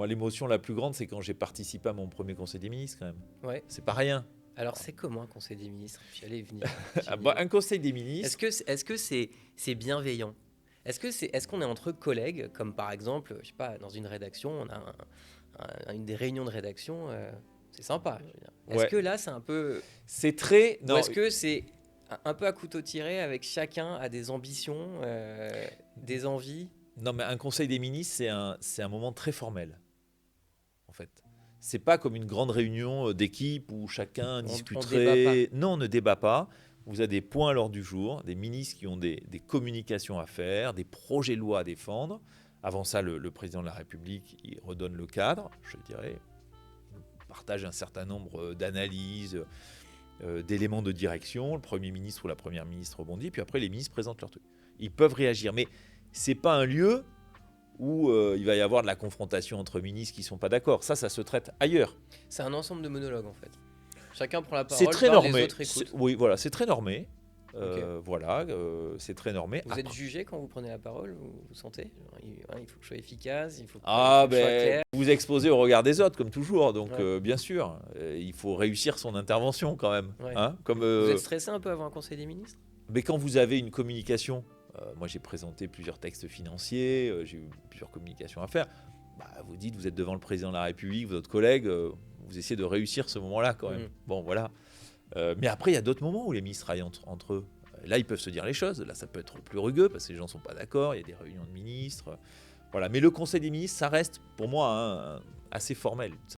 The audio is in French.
Moi, l'émotion la plus grande, c'est quand j'ai participé à mon premier conseil des ministres, quand même. Ouais. C'est pas rien. Alors, c'est comment un conseil des ministres? J'allais y venir. Ah bah, un conseil des ministres, Est-ce que c'est bienveillant? Est-ce qu'on est entre collègues, comme par exemple, je sais pas, dans une rédaction, on a une des réunions de rédaction, c'est sympa, je veux dire. Est-ce ouais. que là, c'est un peu... C'est très. Ou Non, est-ce que c'est un peu à couteau tiré avec chacun a des ambitions, des envies? non, mais un conseil des ministres, c'est un moment très formel, en fait. C'est pas comme une grande réunion d'équipe où chacun On débat discuterait. Non, on ne débat pas. Vous avez des points à l'ordre du jour, des ministres qui ont des communications à faire, des projets de loi à défendre. Avant ça, le président de la République, il redonne le cadre, je dirais. Il partage un certain nombre d'analyses, d'éléments de direction. Le Premier ministre ou la Première ministre rebondit, puis après, les ministres présentent leur truc. Ils peuvent réagir, mais c'est pas un lieu où il va y avoir de la confrontation entre ministres qui ne sont pas d'accord. Ça se traite ailleurs. C'est un ensemble de monologues en fait. Chacun prend la C'est parole, très parle, les normé. autres écoutent. Oui, voilà, c'est très normé. Ok. Voilà, c'est très normé. Vous êtes Après- jugé quand vous prenez la parole, vous sentez? Genre, il faut que je sois efficace, il faut que Ah, je sois ben, clair. vous exposez au regard des autres, comme toujours. Donc, Ouais. bien sûr, il faut réussir son intervention quand même. Ouais. Hein, comme, Vous êtes stressé un peu avant un conseil des ministres? mais quand vous avez une communication, moi j'ai présenté plusieurs textes financiers, j'ai eu plusieurs communications à faire. Bah, vous dites, vous êtes devant le président de la République, votre collègue, vous essayez de réussir ce moment-là quand même. Mhm. Bon, voilà. Mais après, il y a d'autres moments où les ministres travaillent entre eux. Là, ils peuvent se dire les choses. Là, ça peut être plus rugueux parce que les gens ne sont pas d'accord. Il y a des réunions de ministres. Voilà. Mais le Conseil des ministres, ça reste pour moi assez formel.